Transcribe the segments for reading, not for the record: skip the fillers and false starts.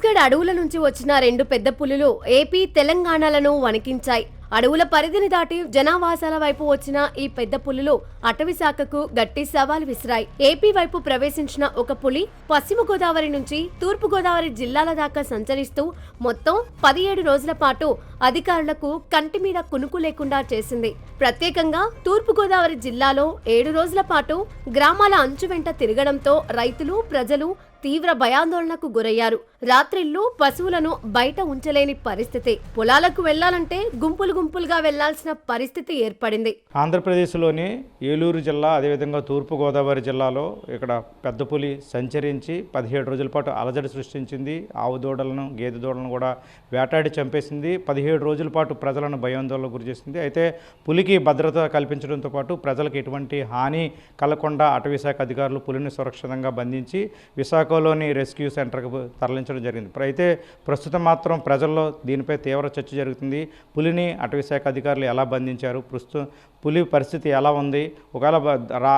ఛత్తీస్గఢ్ అడవుల నుంచి వచ్చిన 2 పెద్ద పులులు ఏపీ, తెలంగాణలను వణికించాయి. అడవుల పరిధిని దాటి జనావాసాల వైపు వచ్చిన ఈ పెద్ద పులులు అటవీ శాఖకు గట్టి సవాల్ విసిరాయి. ఏపీ వైపు ప్రవేశించిన ఒక పులి పశ్చిమ గోదావరి నుంచి తూర్పు గోదావరి జిల్లాల దాకా సంచరిస్తూ మొత్తం 17 రోజుల పాటు అధికారులకు కంటి మీద కునుకు లేకుండా చేసింది. ప్రత్యేకంగా తూర్పు గోదావరి జిల్లాలో 7 రోజుల పాటు గ్రామాల అంచు వెంట తిరగడంతో రైతులు, ప్రజలు తీవ్ర భయాందోళనకు గురయ్యారు. రాత్రిళ్లు పశువులను బయట ఉంచలేని పరిస్థితి. పొలాలకు వెళ్లాలంటే గుంపులుగా వెళ్లాల్సిన పరిస్థితి ఏర్పడింది. ఆంధ్రప్రదేశ్లోని ఏలూరు జిల్లా, అదేవిధంగా తూర్పు గోదావరి జిల్లాలో ఇక్కడ పెద్ద పులి సంచరించి 17 రోజుల పాటు అలజడి సృష్టించింది. ఆవు దూడలను, గేదె దూడలను కూడా వేటాడి చంపేసింది. 17 రోజుల పాటు ప్రజలను భయాందోళనకు గురిచేసింది. అయితే పులికి భద్రత కల్పించడంతో పాటు ప్రజలకు ఎటువంటి హాని కలగకుండా అటవీశాఖ అధికారులు పులిని సురక్షితంగా బంధించి విశాఖలోని రెస్క్యూ సెంటర్కు తరలించడం జరిగింది. అయితే ప్రస్తుతం మాత్రం ప్రజల్లో దీనిపై తీవ్ర చర్చ జరుగుతుంది. పులిని అటవీశాఖ అధికారులు ఎలా బంధించారు, ప్రస్తుతం పులి పరిస్థితి ఎలా ఉంది, ఒకవేళ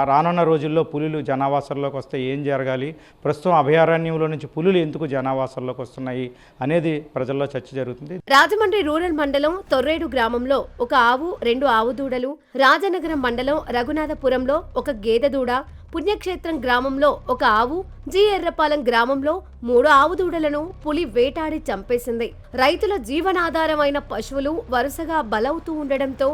రానున్న రోజుల్లో పులులు జనావాసాల్లోకి వస్తే ఏం జరగాలి, ప్రస్తుతం అభయారణ్యంలో నుంచి పులులు ఎందుకు జనావాసాల్లోకి వస్తున్నాయి అనేది ప్రజల్లో చర్చ జరుగుతుంది. రాజమండ్రి రూరల్ మండలం తొర్రేడు గ్రామంలో ఒక ఆవు, 2 ఆవు దూడలు, రాజనగరం మండలం రఘునాథపురంలో ఒక గేదె దూడ, పుణ్యక్షేత్రం గ్రామంలో ఒక ఆవు, జి ఎర్రపాలెం గ్రామంలో 3 ఆవు దూడలను పులి వేటాడి చంపేసింది. రైతుల జీవనాధారమైన పశువులు వరుసగా బలవుతూ ఉండడంతో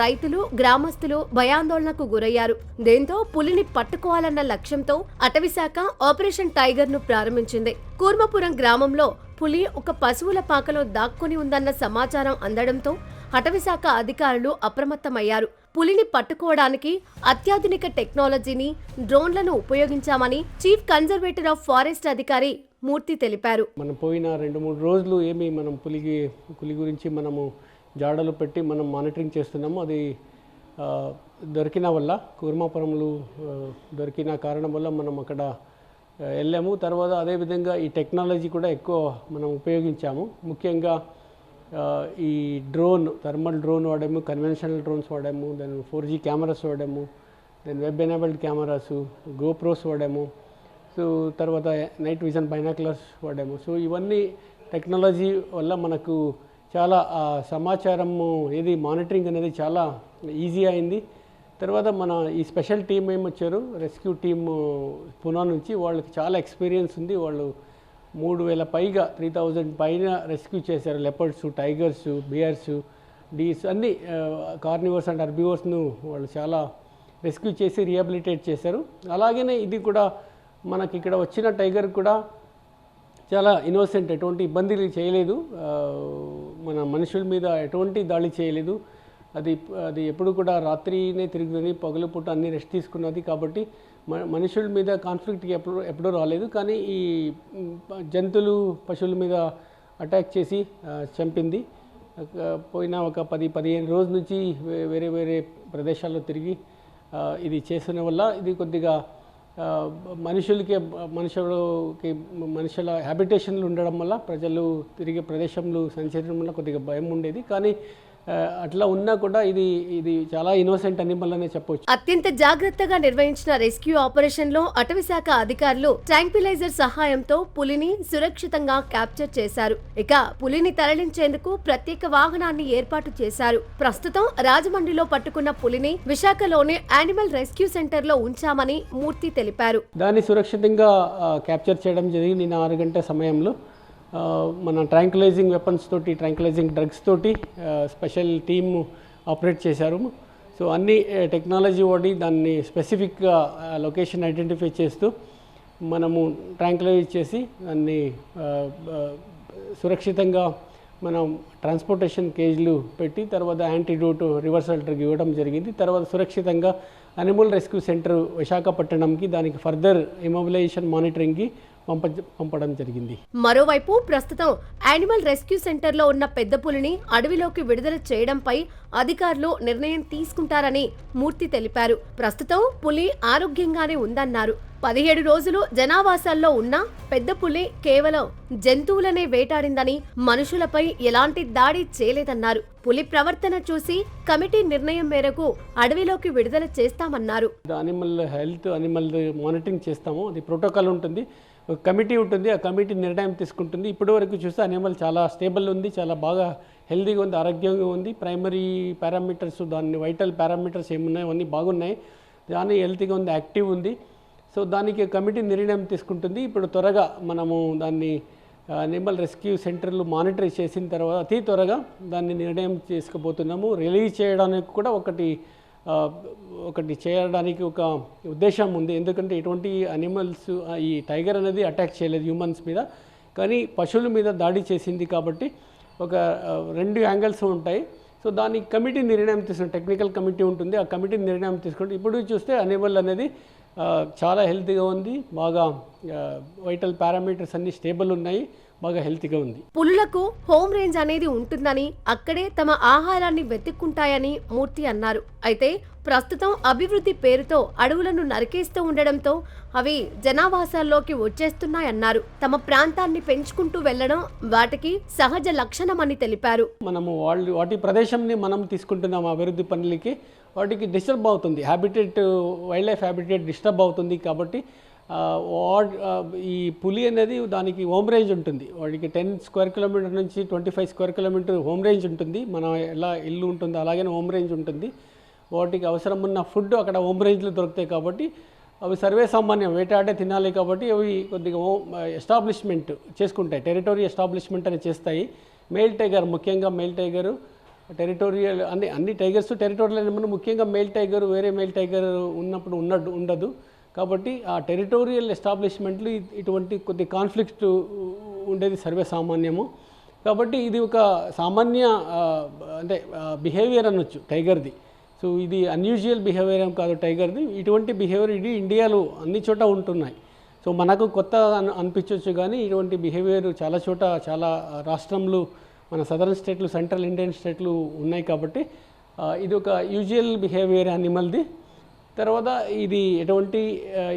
రైతులు, గ్రామస్తులు భయాందోళనకు గురయ్యారు. దీంతో పులిని పట్టుకోవాలన్న లక్ష్యంతో అటవీశాఖ ఆపరేషన్ టైగర్ ను ప్రారంభించింది. కూర్మపురం గ్రామంలో పులి ఒక పశువుల పాకలో దాక్కుని ఉందన్న సమాచారం అందడంతో అటవీశాఖ అధికారులు అప్రమత్తమయ్యారు. పులిని పట్టుకోవడానికి అత్యాధునిక టెక్నాలజీని, డ్రోన్లను ఉపయోగించామని చీఫ్ కన్జర్వేటర్ ఆఫ్ ఫారెస్ట్ అధికారి మూర్తి తెలిపారు. మనం పోయిన 2-3 రోజులు మనం పులి గురించి మనము జాడలు పెట్టి మనం మానిటరింగ్ చేస్తున్నాము. అది దొరికిన వల్ల, కూర్మాపురంలో దొరికిన కారణం వల్ల మనం అక్కడ వెళ్ళాము. తర్వాత అదేవిధంగా ఈ టెక్నాలజీ కూడా ఎక్కువ మనం ఉపయోగించాము. ముఖ్యంగా ఈ థర్మల్ డ్రోన్ వాడాము, కన్వెన్షనల్ డ్రోన్స్ వాడాము, దెన్ 4G కెమెరాస్ వాడాము, then web enabled cameras, GoPros వాడాము. సో తర్వాత నైట్ విజన్ బైనాక్యులర్స్ వాడాము. సో ఇవన్నీ టెక్నాలజీ వల్ల మనకు చాలా సమాచారము మానిటరింగ్ అనేది చాలా ఈజీ అయింది. తర్వాత మన ఈ స్పెషల్ టీం వచ్చారు, రెస్క్యూ టీమ్ పునా నుంచి. వాళ్ళకి చాలా ఎక్స్పీరియన్స్ ఉంది. వాళ్ళు 3,000 పైగా 3,000 పైన రెస్క్యూ చేశారు. లెపర్డ్స్, టైగర్స్, బియర్స్, డీస్ అన్ని కార్నివర్స్ అండ్ హెర్బివోర్స్ను వాళ్ళు చాలా రెస్క్యూ చేసి రీహాబిలిటేట్ చేశారు. అలాగనే ఇది కూడా మనకి ఇక్కడ వచ్చిన టైగర్ కూడా చాలా ఇన్నోసెంట్, ఎటువంటి ఇబ్బందులు చేయలేదు, మన మనుషుల మీద ఎటువంటి దాడి చేయలేదు. అది ఎప్పుడు కూడా రాత్రినే తిరుగుతుంది, పగలు పూట అన్ని రెస్ట్ తీసుకున్నది. కాబట్టి మనుషుల మీద కాన్ఫ్లిక్ట్కి ఎప్పుడూ రాలేదు. కానీ ఈ జంతువులు, పశువుల మీద అటాక్ చేసి చంపింది. పోయిన ఒక 10-15 రోజుల నుంచి వేరే ప్రదేశాల్లో తిరిగి ఇది చేసిన వల్ల ఇది కొద్దిగా మనుషుల హ్యాబిటేషన్లు ఉండడం వల్ల, ప్రజలు తిరిగే ప్రదేశంలో సంచరించడం వల్ల కొద్దిగా భయం ఉండేది. కానీ అట్లా ఉన్నా కూడా ఇది చాలా ఇన్నోసెంట్ అనిమల్ అనే చెప్పొచ్చు. అత్యంత జాగ్రత్తగా నిర్వహించిన రెస్క్యూ ఆపరేషన్ లో అటవీశాఖ అధికారులు ట్రాంక్విలైజర్ సహాయంతో పులిని సురక్షితంగా క్యాప్చర్ చేశారు. ఇక పులిని తరలించేందుకు ప్రత్యేక వాహనాన్ని ఏర్పాటు చేశారు. ప్రస్తుతం రాజమండ్రిలో పట్టుకున్న పులిని విశాఖలోని యానిమల్ రెస్క్యూ సెంటర్ లో ఉంచామని మూర్తి తెలిపారు. దాన్ని సురక్షితంగా క్యాప్చర్ చేయడం జరిగింది 6 గంటల సమయంలో. మన ట్రాంక్యులైజింగ్ వెపన్స్ తోటి, ట్రాంక్యులైజింగ్ డ్రగ్స్ తోటి స్పెషల్ టీమ్ ఆపరేట్ చేశారు. సో అన్ని టెక్నాలజీ వాడి దాన్ని స్పెసిఫిక్గా లొకేషన్ ఐడెంటిఫై చేస్తూ మనము ట్రాంక్యులైజ్ చేసి దాన్ని సురక్షితంగా మనం ట్రాన్స్పోర్టేషన్ కేజ్లు పెట్టి తర్వాత యాంటీడోట్, రివర్సల్ డ్రగ్ ఇవ్వడం జరిగింది. తర్వాత సురక్షితంగా అనిమల్ రెస్క్యూ సెంటర్ విశాఖపట్నంకి, దానికి ఫర్దర్ ఇమోబిలైజేషన్ మానిటరింగ్కి పంపడం జరిగింది. మరోవైపు ప్రస్తుతం యానిమల్ రెస్క్యూ సెంటర్ లో ఉన్న పెద్ద పులిని అడవిలోకి విడుదల చేయడంపై అధికారులు నిర్ణయం తీసుకుంటారని మూర్తి తెలిపారు. ప్రస్తుతం పులి ఆరోగ్యంగానే ఉందన్నారు. 17 రోజులు జనావాసాల్లో ఉన్న పెద్ద పులి కేవలం జంతువులనే వేటాడిందని, మనుషులపై ఎలాంటి దాడి చేయలేదన్నారు. పులి ప్రవర్తన చూసి కమిటీ నిర్ణయం మేరకు అడవిలోకి విడుదల చేస్తామన్నారు. అనిమల్ హెల్త్, అనిమల్ మానిటరింగ్ చేస్తాము. అది ప్రోటోకాల్ ఉంటుంది. ఒక కమిటీ ఉంటుంది, ఆ కమిటీ నిర్ణయం తీసుకుంటుంది. ఇప్పటివరకు చూస్తే అనిమల్ చాలా స్టేబుల్ ఉంది, చాలా బాగా హెల్తీగా ఉంది, ఆరోగ్యంగా ఉంది. ప్రైమరీ పారామీటర్స్, దాని వైటల్ పారామీటర్స్ ఏమున్నాయి అవన్నీ బాగున్నాయి, దాని హెల్తీగా ఉంది, యాక్టివ్ ఉంది. సో దానికి కమిటీ నిర్ణయం తీసుకుంటుంది. ఇప్పుడు త్వరగా మనము దాన్ని అనిమల్ రెస్క్యూ సెంటర్లు మానిటర్ చేసిన తర్వాత అతి త్వరగా దాన్ని నిర్ణయం చేసుకుపోతున్నాము. రిలీజ్ చేయడానికి కూడా ఒకటి చేయడానికి ఒక ఉద్దేశం ఉంది. ఎందుకంటే ఎటువంటి అనిమల్స్, ఈ టైగర్ అనేది అటాక్ చేయలేదు హ్యూమన్స్ మీద, కానీ పశువుల మీద దాడి చేసింది కాబట్టి ఒక 2 యాంగిల్స్ ఉంటాయి. సో దానికి కమిటీ నిర్ణయం తీసుకుంటే, టెక్నికల్ కమిటీ ఉంటుంది, ఆ కమిటీ నిర్ణయం తీసుకుంటే ఇప్పుడు చూస్తే అనిమల్ అనేది చాలా హెల్తీగా ఉంది, బాగా వైటల్ పారామీటర్స్ అన్నీ స్టేబుల్ ఉన్నాయి, బాగా హెల్తీగా ఉంది. పులులకు హోమ్ రేంజ్ అనేది ఉంటుందని, అక్కడే తమ ఆహారాన్ని వెతుక్కుంటాయని మూర్తి అన్నారు. అయితే ప్రస్తుతం అభివృద్ధి పేరుతో అడవులను నరికేస్తూ ఉండడంతో అవి జనావాసాల్లోకి వచ్చేస్తున్నాయన్నారు. తమ ప్రాంతాన్ని పెంచుకుంటూ వెళ్లడం వాటికి సహజ లక్షణమని తెలిపారు. మనము వాటి ప్రదేశంని మనం తీసుకుంటున్నాం అభివృద్ధి పనులకి, వాటికి డిస్టర్బ్ అవుతుంది, వైల్డ్ లైఫ్ హ్యాబిటేట్ డిస్టర్బ్ అవుతుంది. కాబట్టి ఈ పులి అనేది దానికి హోమ్ రేంజ్ ఉంటుంది, వాడికి 10 స్క్వేర్ కిలోమీటర్ నుంచి 25 స్క్వేర్ కిలోమీటర్ హోమ్ రేంజ్ ఉంటుంది. మనం ఎలా ఇల్లు ఉంటుందో అలాగే హోమ్ రేంజ్ ఉంటుంది. వాటికి అవసరం ఉన్న ఫుడ్ అక్కడ హోమ్ రేంజ్లో దొరుకుతాయి. కాబట్టి అవి సర్వే సామాన్యం, వేటాడే తినాలి. కాబట్టి అవి కొద్దిగా ఎస్టాబ్లిష్మెంట్ చేసుకుంటాయి, టెరిటరీ ఎస్టాబ్లిష్మెంట్ అని చేస్తాయి. మేల్ టైగర్, ముఖ్యంగా మేల్ టైగరు టెరిటోరియల్, అన్ని టైగర్స్ టెరిటోరియల్, ముఖ్యంగా మేల్ టైగర్ వేరే మేల్ టైగర్ ఉన్నప్పుడు ఉండదు. కాబట్టి ఆ టెరిటోరియల్ ఎస్టాబ్లిష్మెంట్లు ఇటువంటి కొద్ది కాన్ఫ్లిక్ట్ ఉండేది సర్వే సామాన్యము. కాబట్టి ఇది ఒక సామాన్య బిహేవియర్ అనొచ్చు టైగర్ది. సో ఇది అన్యూజువల్ బిహేవియర్ ఏం కాదు టైగర్ది. ఇటువంటి బిహేవియర్ ఇది ఇండియాలో అన్ని చోట ఉంటున్నాయి. సో మనకు కొత్త అనిపించవచ్చు, కానీ ఇటువంటి బిహేవియర్ చాలా చోట, చాలా రాష్ట్రంలో, మన సదరన్ స్టేట్లు, సెంట్రల్ ఇండియన్ స్టేట్లు ఉన్నాయి. కాబట్టి ఇది ఒక యూజువల్ బిహేవియర్ అనిమల్ది. తర్వాత ఇది ఎటువంటి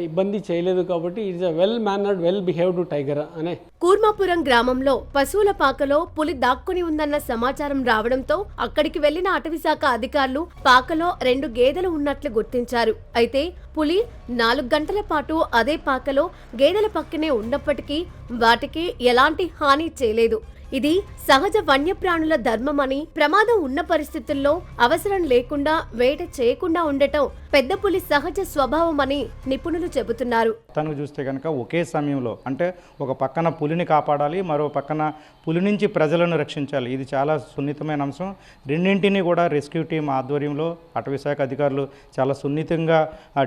ఇబ్బంది చేయలేదు. కాబట్టి it's a well mannered, well behaved tiger అనే. కూర్మాపురం గ్రామంలో పశువుల పాకలో పులి దాక్కుని ఉందన్న సమాచారం రావడంతో అక్కడికి వెళ్లిన అటవీశాఖ అధికారులు పాకలో 2 గేదెలు ఉన్నట్లు గుర్తించారు. అయితే పులి 4 గంటల పాటు అదే పాకలో గేదెల పక్కనే ఉన్నప్పటికీ వాటికి ఎలాంటి హాని చేయలేదు. ఇది సహజ వన్యప్రాణుల ధర్మమని, ప్రమాదం ఉన్న పరిస్థితుల్లో అవసరం లేకుండా వేట చేయకుండా ఉండటం పెద్ద పులి సహజ స్వభావమని నిపుణులు చెబుతున్నారు. తను చూస్తే కనుక ఒకే సమయంలో, అంటే ఒక పక్కన పులిని కాపాడాలి, మరో పక్కన పులి నుంచి ప్రజలను రక్షించాలి. ఇది చాలా సున్నితమైన అంశం. రెండింటినీ కూడా రెస్క్యూ టీం ఆధ్వర్యంలో అటవీశాఖ అధికారులు చాలా సున్నితంగా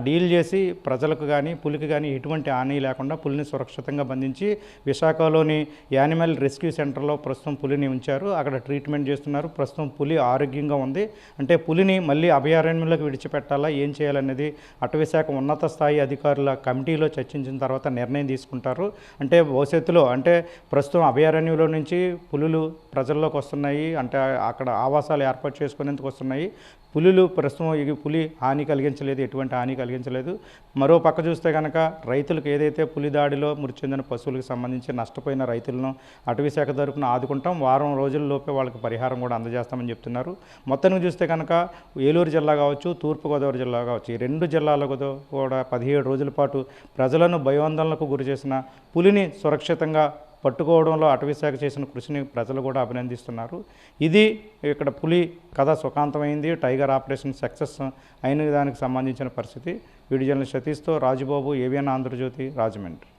డీల్ చేసి ప్రజలకు కానీ పులికి కానీ ఎటువంటి హాని లేకుండా పులిని సురక్షితంగా బంధించి విశాఖలోని యానిమల్ రెస్క్యూ సెంటర్లో ప్రస్తుతం పులిని ఉంచారు. అక్కడ ట్రీట్మెంట్ చేస్తున్నారు. ప్రస్తుతం పులి ఆరోగ్యంగా ఉంది. అంటే పులిని మళ్ళీ అభయారణ్యంలోకి విడిచిపెట్టాలా, ఏం చేయాలనేది అటవీశాఖ ఉన్నత స్థాయి అధికారుల కమిటీలో చర్చించిన తర్వాత నిర్ణయం తీసుకుంటారు. అంటే భవిష్యత్తులో, అంటే ప్రస్తుతం అభయారణ్యంలో నుంచి పులులు ప్రజల్లోకి వస్తున్నాయి, అంటే అక్కడ ఆవాసాలు ఏర్పాటు చేసుకునేందుకు వస్తున్నాయి. పులులు ప్రస్తుతం ఈ పులి హాని కలిగించలేదు, ఎటువంటి హాని కలిగించలేదు. మరో పక్క చూస్తే కనుక రైతులకు ఏదైతే పులి దాడిలో మృతి చెందిన పశువులకు సంబంధించి నష్టపోయిన రైతులను అటవీశాఖ తరపున ఆదుకుంటాం, వారం రోజుల్లోపే వాళ్ళకి పరిహారం కూడా అందజేస్తామని చెప్తున్నారు. మొత్తానికి చూస్తే కనుక ఏలూరు జిల్లా కావచ్చు, తూర్పుగోదావరి జిల్లా కావచ్చు, ఈ 2 జిల్లాలకు కూడా 17 రోజుల పాటు ప్రజలను భయోందనలకు గురి చేసిన పులిని సురక్షితంగా పట్టుకోవడంలో అటవీశాఖ చేసిన కృషిని ప్రజలు కూడా అభినందిస్తున్నారు. ఇది ఇక్కడ పులి కథ సుఖాంతమైంది, టైగర్ ఆపరేషన్ సక్సెస్ అయిన దానికి సంబంధించిన పరిస్థితి. Video journalist సతీష్తో Rajubabu, ABN Andhra Jyothi, Rajahmundry.